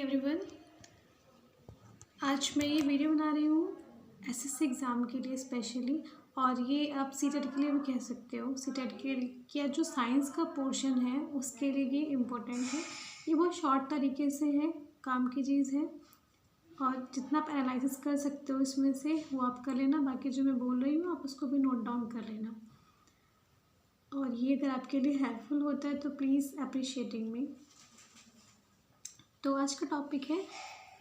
Everyone, आज मैं ये वीडियो बना रही हूँ एसएससी एग्ज़ाम के लिए स्पेशली। और ये आप सीटेट के लिए भी कह सकते हो। सीटेट के लिए जो साइंस का पोर्शन है उसके लिए ये इम्पोर्टेंट है। ये बहुत शॉर्ट तरीके से है, काम की चीज़ है और जितना आप एनालिसिस कर सकते हो इसमें से वो आप कर लेना। बाकी जो मैं बोल रही हूँ आप उसको भी नोट डाउन कर लेना। और ये अगर आपके लिए हेल्पफुल होता है तो प्लीज़ अप्रिशिएटिंग मी। तो आज का टॉपिक है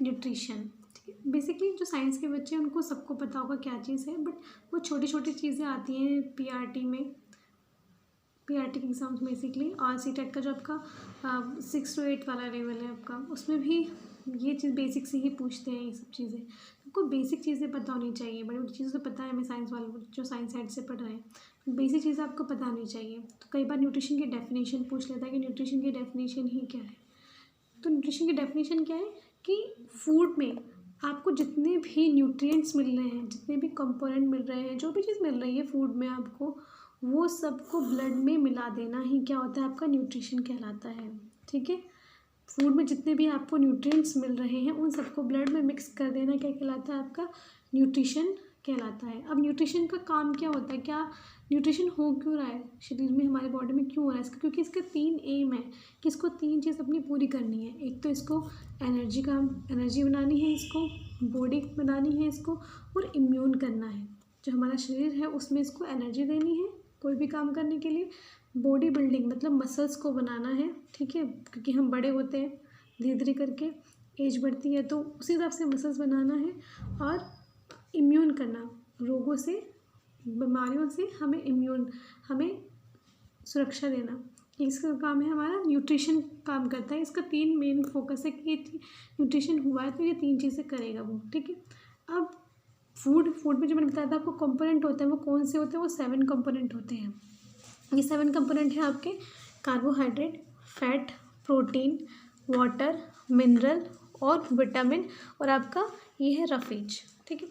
न्यूट्रिशन। ठीक है, बेसिकली जो साइंस के बच्चे हैं उनको सबको पता होगा क्या चीज़ है, बट वो छोटी छोटी चीज़ें आती हैं पीआरटी के एग्ज़ाम्स बेसिकली। और सीटेट का जो आपका 6 to 8 वाला लेवल है आपका, उसमें भी ये चीज़ बेसिक से ही पूछते हैं। ये सब चीज़ें आपको बेसिक चीज़ें पता होनी चाहिए। बड़ी बड़ी चीज़ें तो पता है, हमें साइंस वाले जो साइंस साइड से पढ़ रहे हैं, बेसिक चीज़ें आपको पता होनी चाहिए। तो कई बार न्यूट्रिशन की डेफिनेशन पूछ लेता है कि न्यूट्रिशन की डेफिनेशन ही क्या है। तो न्यूट्रिशन की डेफिनेशन क्या है कि फूड में आपको जितने भी न्यूट्रिएंट्स मिल रहे हैं, जितने भी कंपोनेंट मिल रहे हैं, जो भी चीज़ मिल रही है फूड में आपको, वो सबको ब्लड में मिला देना ही क्या होता है, आपका न्यूट्रिशन कहलाता है। ठीक है, फूड में जितने भी आपको न्यूट्रिएंट्स मिल रहे हैं उन सबको ब्लड में मिक्स कर देना क्या कहलाता है, आपका न्यूट्रिशन कहलाता है। अब न्यूट्रिशन का काम क्या होता है, क्या न्यूट्रिशन हो क्यों रहा है शरीर में, हमारे बॉडी में क्यों हो रहा है इसका, क्योंकि इसके 3 एम है कि इसको 3 चीज़ अपनी पूरी करनी है। एक तो इसको एनर्जी बनानी है, इसको बॉडी बनानी है इसको, और इम्यून करना है। जो हमारा शरीर है उसमें इसको एनर्जी देनी है कोई भी काम करने के लिए। बॉडी बिल्डिंग मतलब मसल्स को बनाना है, ठीक है, क्योंकि हम बड़े होते हैं धीरे धीरे करके, एज बढ़ती है तो उसी हिसाब से मसल्स बनाना है। और इम्यून करना, रोगों से, बीमारियों से हमें सुरक्षा देना, इसका काम है। हमारा न्यूट्रिशन काम करता है। इसका 3 मेन फोकस है कि न्यूट्रिशन हुआ है तो ये 3 चीज़ें करेगा वो। ठीक है, अब फूड में जो मैंने बताया था आपको कंपोनेंट होते हैं, वो कौन से होते हैं, वो 7 कंपोनेंट होते हैं। ये 7 कंपोनेंट हैं आपके: carbohydrate, fat, protein, water, mineral और विटामिन, और आपका ये है रफेज। ठीक है,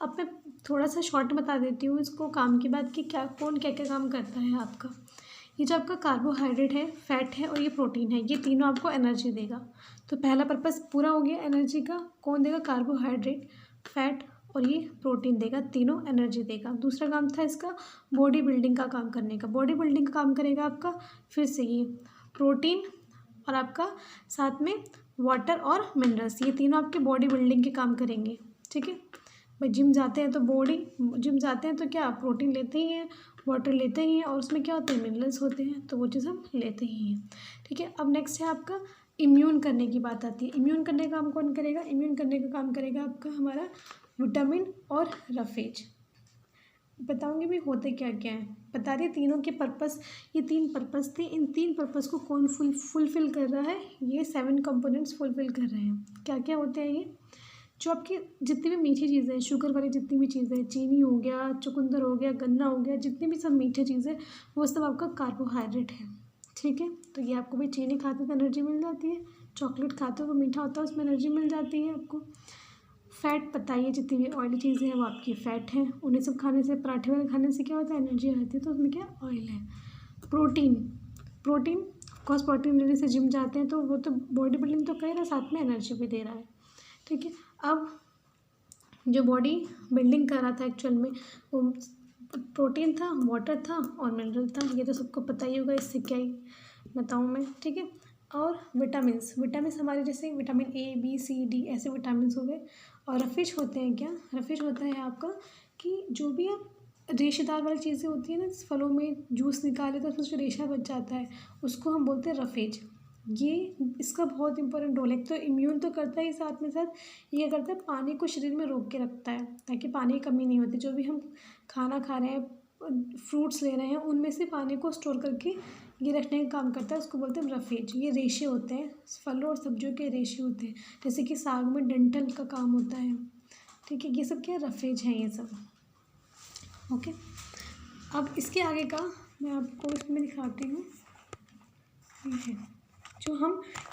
अब मैं थोड़ा सा शॉर्ट बता देती हूँ इसको काम के बाद कि क्या क्या काम करता है आपका। ये जो आपका कार्बोहाइड्रेट है, फैट है और ये प्रोटीन है, ये तीनों आपको एनर्जी देगा। तो पहला पर्पस पूरा हो गया एनर्जी का। कौन देगा? कार्बोहाइड्रेट, फैट और ये प्रोटीन देगा, तीनों एनर्जी देगा। दूसरा काम था इसका बॉडी बिल्डिंग का काम करने का। बॉडी बिल्डिंग का काम करेगा आपका फिर से ये प्रोटीन और आपका साथ में वाटर और मिनरल्स, ये तीनों आपके बॉडी बिल्डिंग के काम करेंगे। ठीक है, भाई जिम जाते हैं तो क्या प्रोटीन लेते ही हैं, वाटर लेते ही हैं, और उसमें क्या होते हैं, मिनरल्स होते हैं, तो वो चीज़ हम लेते ही हैं। ठीक है, अब नेक्स्ट है आपका इम्यून करने की बात आती है। इम्यून करने का काम कौन करेगा? इम्यून करने का काम करेगा आपका हमारा विटामिन और रफेज। बताऊंगी भी होते क्या क्या है, बता रही तीनों के पर्पस। ये 3 पर्पस थे, इन 3 पर्पस को कौन फुलफिल कर रहा है? ये 7 कंपोनेंट्स फुलफिल कर रहे हैं। क्या क्या होते हैं ये? जो आपकी जितनी भी मीठी चीज़ें हैं, शुगर वाली जितनी भी चीज़ें हैं, चीनी हो गया, चुकंदर हो गया, गन्ना हो गया, जितनी भी सब मीठी चीज़ें, वो सब आपका कार्बोहाइड्रेट है। ठीक है, तो ये आपको भी चीनी खाते तो एनर्जी मिल जाती है, चॉकलेट खाते हो वो मीठा होता है उसमें एनर्जी मिल जाती है आपको। फैट पता ही है, जितनी भी ऑयली चीज़ें हैं वो आपकी फ़ैट हैं, उन्हें सब खाने से, पराठे वाले खाने से क्या होता है, एनर्जी आती है, तो उसमें क्या ऑयल है। प्रोटीन ऑफकोर्स प्रोटीन लेने से जिम जाते हैं तो वो तो बॉडी बिल्डिंग तो कर रहा है, साथ में एनर्जी भी दे रहा है। ठीक है, अब जो बॉडी बिल्डिंग कर रहा था एक्चुअल में वो प्रोटीन था, वाटर था और मिनरल था। ये तो सबको पता ही होगा, इससे क्या ही बताऊँ मैं। ठीक है, और विटामिन्स हमारे जैसे vitamin A B C D ऐसे विटामिन्स हो गए। और रफेज होते हैं क्या? रफेज होता है आपका कि जो भी आप रेशेदार वाली चीज़ें होती हैं ना, फलों में जूस निकाले तो उसमें जो रेशा बच जाता है उसको हम बोलते हैं रफेज। ये इसका बहुत इंपॉर्टेंट रोल है। तो इम्यून तो करता है, साथ में साथ ये करता है पानी को शरीर में रोक के रखता है ताकि पानी की कमी नहीं होती। जो भी हम खाना खा रहे हैं, फ्रूट्स ले रहे हैं, उनमें से पानी को स्टोर करके ये रखने का काम करता है, उसको बोलते हैं रफेज। ये रेशे होते हैं, फलों और सब्जियों के रेशे होते हैं, जैसे कि साग में डंठल का काम होता है। ठीक है, ये सब क्या रफेज है ये सब। ओके, अब इसके आगे का मैं आपको इसमें दिखाती हूँ। ये है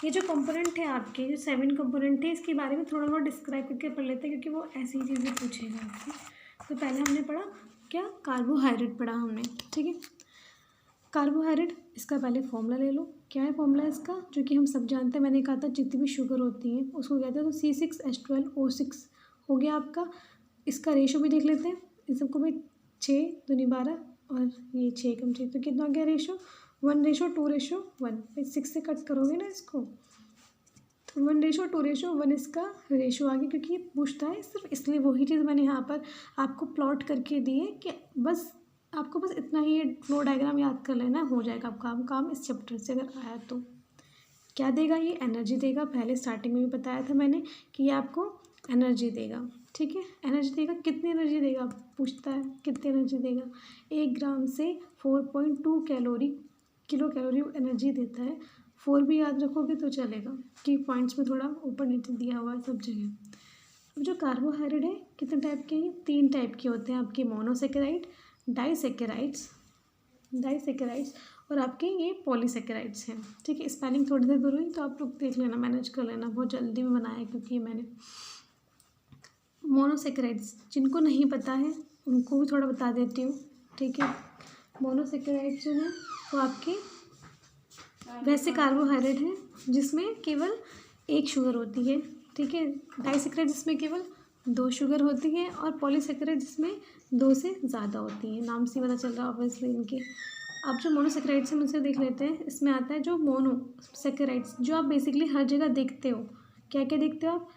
ये जो कंपोनेंट है आपके, जो 7 कंपोनेंट है, इसके बारे में थोड़ा बहुत डिस्क्राइब करके पढ़ लेते हैं, क्योंकि वो ऐसी चीज़ें पूछेगा आपसे। तो पहले हमने पढ़ा क्या? कार्बोहाइड्रेट पढ़ा हमने। ठीक है, कार्बोहाइड्रेट, इसका पहले फॉर्मूला ले लो। क्या है फॉर्मूला इसका, जो कि हम सब जानते हैं, मैंने कहा था जितनी भी शुगर होती है उसको कहते हैं, तो C6H12O6 हो गया आपका। इसका रेशो भी देख लेते हैं, इन सबको भी 6 दूनी 12 और ये 6 कम 6, तो कितना आ गया रेशो, 1:2:1। फिर 6 से कट करोगे ना इसको, तो 1:2:1 इसका रेशो आ गया, क्योंकि ये पूछता है सिर्फ इसलिए। वही चीज़ मैंने यहाँ पर आपको प्लॉट करके दी है कि बस आपको बस इतना ही ये फ्लो डायग्राम याद कर लेना, हो जाएगा आपका काम इस चैप्टर से अगर आया तो। क्या देगा ये, एनर्जी देगा। पहले स्टार्टिंग में भी बताया था मैंने कि ये आपको एनर्जी देगा, ठीक है। एनर्जी देगा, कितनी एनर्जी देगा पूछता है, कितनी एनर्जी देगा। 1 ग्राम से 4.2 किलो कैलोरी एनर्जी देता है। 4 भी याद रखोगे तो चलेगा, कि पॉइंट्स में थोड़ा ऊपर नीचे दिया हुआ है सब जगह। अब जो कार्बोहाइड्रेट है कितने टाइप के हैं, 3 टाइप के होते हैं आपके, मोनोसेकेराइड, डाइसेकेराइड्स और आपके ये पॉलीसेकेराइड्स हैं, ठीक है। स्पेलिंग थोड़ी देर दूर हुई तो आप लोग देख लेना, मैनेज कर लेना, बहुत जल्दी में बनाया है क्योंकि मैंने। मोनोसेकेराइड्स जिनको नहीं पता है उनको भी थोड़ा बता देती हूँ, ठीक है। मोनोसेकेराइड्स जो है वो आपके वैसे कार्बोहाइड्रेट हैं जिसमें केवल 1 शुगर होती है, ठीक है। डाइसेकेराइड जिसमें केवल 2 शुगर होती है, और पॉलीसेकेराइड जिसमें 2 से ज़्यादा होती हैं। नाम से पता चल रहा है ऑब्वियसली इनके। अब जो मोनोसेकेराइड्स हैं उनसे देख लेते हैं। इसमें आता है जो मोनोसेकेराइड्स, जो आप बेसिकली हर जगह देखते हो। क्या क्या देखते हो आप,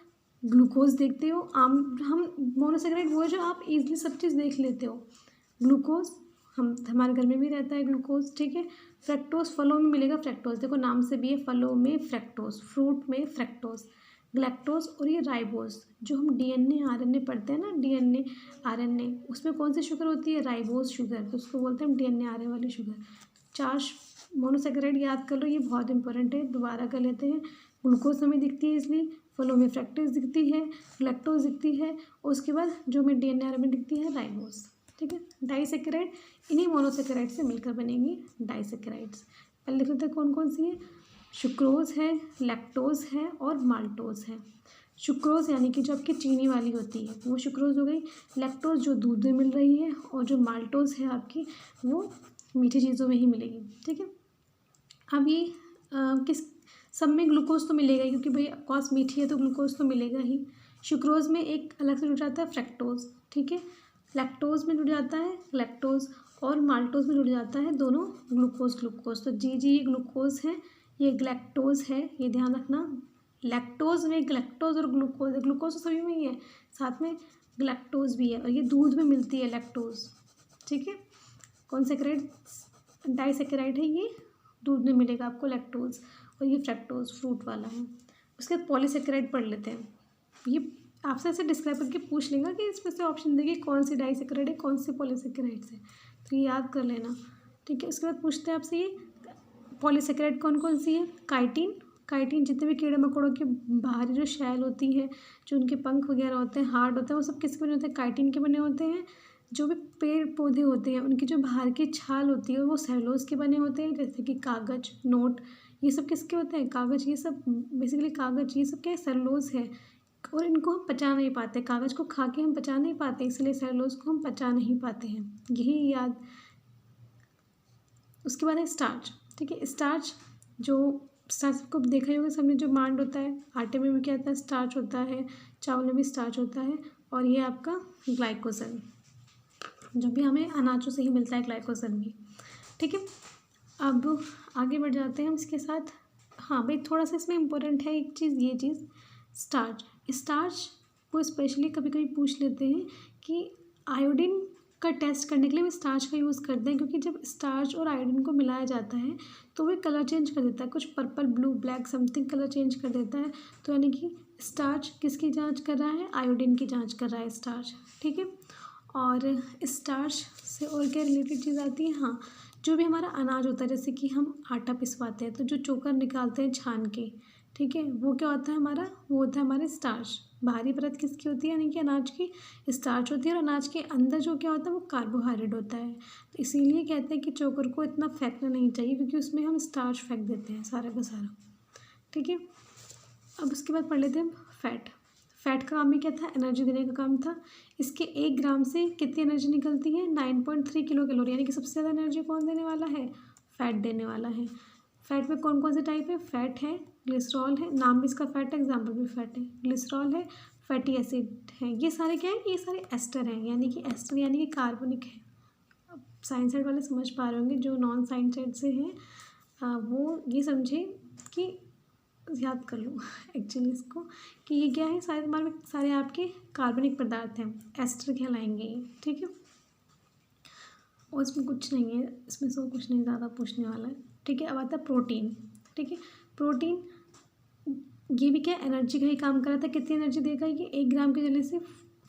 ग्लूकोज देखते हो। हम मोनोसेकेराइड वो है जो आप ईजिली सब चीज़ देख लेते हो। ग्लूकोज हमारे घर में भी रहता है ग्लूकोज, ठीक है। फ्रैक्टोज फलों में मिलेगा, फ्रैक्टोज देखो नाम से भी है, फलों में फ्रैक्टोज, फ्रूट में फ्रैक्टोज। ग्लैक्टोज और ये राइबोज, जो हम डीएनए आरएनए पढ़ते हैं ना, डीएनए आरएनए, उसमें कौन सी शुगर होती है, राइबोज शुगर, तो उसको बोलते हैं हम डीएनए आरएनए वाली शुगर। 4 मोनोसेकेराइड याद कर लो, ये बहुत इंपॉर्टेंट है, दोबारा कर लेते हैं। ग्लूकोज हमें दिखती है इसलिए, फलों में फ्रैक्टोज दिखती है, ग्लैक्टोज दिखती है, और उसके बाद जो हमें डीएनए आरएनए दिखती है राइबोज, ठीक है। डाइसेकेराइड इन्हीं मोनोसेकेराइड से मिलकर बनेंगी डाइसेकेराइड्स। पहले लिख लेते हैं कौन कौन सी है। सुक्रोज है, लैक्टोज है और माल्टोज है। सुक्रोज यानी कि जो आपकी चीनी वाली होती है वो सुक्रोज हो गई। लैक्टोज जो दूध में मिल रही है, और जो माल्टोज है आपकी वो मीठी चीज़ों में ही मिलेगी, ठीक है। अब ये किस सब में ग्लूकोज तो मिलेगा ही, क्योंकि भाई कॉस मीठी है तो ग्लूकोज तो मिलेगा ही। सुक्रोज में एक अलग से जुड़ जाता है फ्रैक्टोज, ठीक है। लैक्टोज में जुड़ जाता है लैक्टोज, और माल्टोज में जुड़ जाता है दोनों ग्लूकोज। तो जी ग्लूकोज है, ये ग्लैक्टोज है, ये ध्यान रखना। लैक्टोज में ग्लैक्टोज और ग्लूकोज, ग्लूकोज तो सभी में ही है, साथ में ग्लैक्टोज भी है, और ये दूध में मिलती है लैक्टोज, ठीक है। कौन सेकेराइड, डाइसेकेराइड है, ये दूध में मिलेगा आपको लैक्टोज, और ये फ्रैक्टोज फ्रूट वाला है। उसके बाद पॉलीसेकेराइड पढ़ लेते हैं। ये आपसे ऐसे डिस्क्राइब करके पूछ लेगा कि इसमें से ऑप्शन देगी कौन सी डाइसेकेराइड है, कौन सी पॉलीसेकेराइड है, तो ये याद कर लेना, ठीक है। उसके बाद पूछते हैं आपसे ये पॉलीसेकेराइड कौन कौन सी है। काइटिन जितने भी कीड़े मकोड़ों की बाहरी जो शैल होती है, जो उनके पंख वगैरह होते हैं, हार्ड होते हैं, वो सब किसके बने होते हैं, काइटिन के बने होते हैं। जो भी पेड़ पौधे होते हैं उनकी जो बाहर की छाल होती है वो सेलुलोज के बने होते हैं, जैसे कि कागज, नोट, ये सब किसके होते हैं, कागज, ये सब बेसिकली कागज, ये सब क्या है, सेलुलोज है, और इनको हम पचा नहीं पाते। कागज को खा के हम पचा नहीं पाते, इसलिए सेलुलोज को हम पचा नहीं पाते हैं, यही याद। उसके बाद है स्टार्च, ठीक है। स्टार्च को देखा ही होगा सबने, जो मांड होता है, आटे में भी क्या होता है, स्टार्च होता है, चावल में भी स्टार्च होता है, और ये आपका ग्लाइकोजन, जो भी हमें अनाजों से ही मिलता है ग्लाइकोजन भी, ठीक है। अब आगे बढ़ जाते हैं हम इसके साथ। हाँ भाई, थोड़ा सा इसमें इम्पोर्टेंट है एक चीज़, ये चीज़ स्टार्च को स्पेशली कभी कभी पूछ लेते हैं कि आयोडीन का टेस्ट करने के लिए भी स्टार्च का यूज़ करते हैं, क्योंकि जब स्टार्च और आयोडीन को मिलाया जाता है तो वो कलर चेंज कर देता है, कुछ purple, blue, black something colour change कर देता है। तो यानी कि स्टार्च किसकी जांच कर रहा है, आयोडीन की जांच कर रहा है स्टार्च, ठीक है। और स्टार्च से और क्या रिलेटेड चीज़ आती है, हाँ, जो भी हमारा अनाज होता है, जैसे कि हम आटा पिसवाते हैं तो जो चोकर निकालते हैं छान के, ठीक है, वो क्या होता है हमारा, वो होता है हमारे स्टार्च। बाहरी परत किसकी होती है, यानी कि अनाज की स्टार्च होती है, और अनाज के अंदर जो क्या होता है वो कार्बोहाइड्रेट होता है। तो इसीलिए कहते हैं कि चोकर को इतना फेंकना नहीं चाहिए, क्योंकि उसमें हम स्टार्च फेंक देते हैं सारा का सारा, ठीक है। अब उसके बाद पढ़ लेते हैं फैट का काम भी क्या था, एनर्जी देने का काम था। इसके 1 ग्राम से कितनी एनर्जी निकलती है, 9.3 किलो कैलोरी, यानी कि सबसे ज़्यादा एनर्जी कौन देने वाला है, फैट देने वाला है। फैट में कौन कौन से टाइप है? फैट है, ग्लिसरॉल है, नाम भी इसका फैट है, एग्जाम्पल भी फैट है, ग्लिसरॉल है, फैटी एसिड है। ये सारे क्या है? ये सारे एस्टर हैं, यानी कि एस्टर यानी कि कार्बनिक है। अब साइंस साइड वाले समझ पा रहे होंगे, जो नॉन साइंस साइड से हैं वो ये समझे कि याद कर लो एक्चुअली इसको, कि ये क्या है? सारे हमारे सारे आपके कार्बनिक पदार्थ हैं, एस्टर कहलाएंगे ये, ठीक है। और इसमें कुछ नहीं है, इसमें से कुछ नहीं ज़्यादा पूछने वाला है, ठीक है। अब आता है प्रोटीन, ठीक है। प्रोटीन ये भी क्या एनर्जी का ही काम कर रहा था। कितनी एनर्जी देगा ये? 1 ग्राम के जले से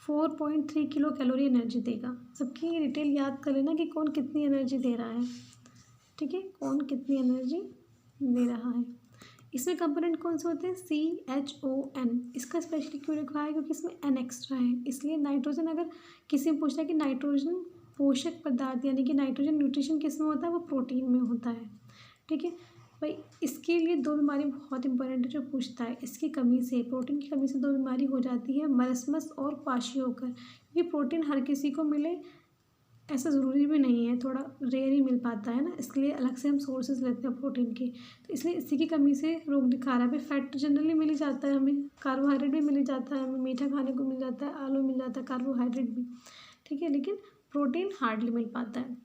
4.3 किलो कैलोरी एनर्जी देगा। सबकी डिटेल याद कर लेना कि कौन कितनी एनर्जी दे रहा है, ठीक है, कौन कितनी एनर्जी दे रहा है। इसमें कंपोनेंट कौन से होते हैं? CHON। इसका स्पेशली क्यों लिखा है? क्योंकि इसमें N एक्स्ट्रा है, इसलिए नाइट्रोजन, अगर किसी में पूछता है कि नाइट्रोजन पोषक पदार्थ यानी कि नाइट्रोजन न्यूट्रिशन किस में होता है? वो प्रोटीन में होता है, ठीक है भाई। इसके लिए 2 बीमारी बहुत इंपॉर्टेंट है जो पूछता है। इसकी कमी से, प्रोटीन की कमी से 2 बीमारी हो जाती है, मरस्मस और क्वाशियोकर। ये प्रोटीन हर किसी को मिले ऐसा ज़रूरी भी नहीं है, थोड़ा रेयर ही मिल पाता है ना, इसके लिए अलग से हम सोर्सेज लेते हैं प्रोटीन के। तो इसलिए इसी की कमी से रोग दिखा रहा है। फैट तो जनरली मिल ही जाता है हमें, कार्बोहाइड्रेट भी मिल ही जाता है हमें, मीठा खाने को मिल जाता है, आलू मिल जाता है, कार्बोहाइड्रेट भी, ठीक है, लेकिन प्रोटीन हार्डली मिल पाता है।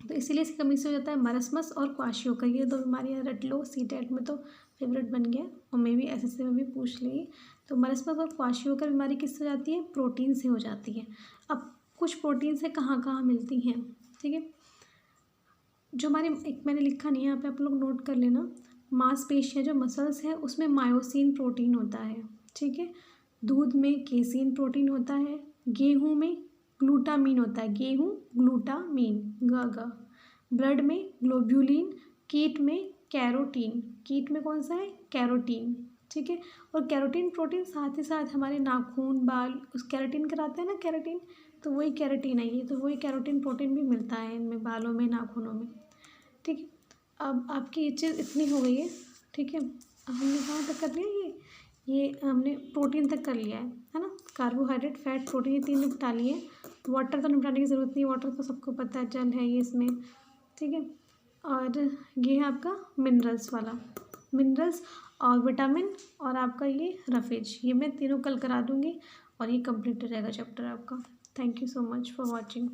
तो इसीलिए इसकी कमी से हो जाता है मरस्मस और क्वाशियोकर। ये 2 बीमारियाँ रट लो, CTET में तो फेवरेट बन गया, और मे भी SSC में भी पूछ लेगी। तो मरस्मस और क्वाशियोकर बीमारी किससे हो जाती है? प्रोटीन से हो जाती है। अब कुछ प्रोटीन से कहाँ कहाँ मिलती हैं, ठीक है। जो हमारे, एक मैंने लिखा नहीं है यहाँ पे, आप लोग नोट कर लेना। मांसपेशियाँ जो मसल्स है उसमें मायोसिन प्रोटीन होता है, ठीक है। दूध में केसीन प्रोटीन होता है। गेहूँ में ग्लूटामीन होता है, गेहूँ ग्लूटामीन, ग। ब्लड में ग्लोब्यूलिन। कीट में कैरोटीन, कीट में कौन सा है? कैरोटीन, ठीक है। और कैरोटीन प्रोटीन साथ ही साथ हमारे नाखून, बाल, उस कैराटिन कराते हैं ना, कैराटिन, तो वही कैराटिन है ये, तो वही कैरोटीन प्रोटीन भी मिलता है इनमें, बालों में, नाखूनों में, ठीक है। अब आपकी ये चीज़ इतनी हो गई है, ठीक है। अब हमने कहाँ तक कर लिया? ये हमने प्रोटीन तक कर लिया है ना। कार्बोहाइड्रेट, फैट, प्रोटीन, ये 3 निपटा लिए। वाटर तो निपटाने की ज़रूरत नहीं, वाटर तो सबको पता है, जल है ये इसमें, ठीक है। और ये है आपका मिनरल्स वाला, मिनरल्स और विटामिन, और आपका ये रफेज, ये मैं तीनों कल करा दूँगी और ये कंप्लीट हो जाएगा चैप्टर आपका। Thank you so much for watching.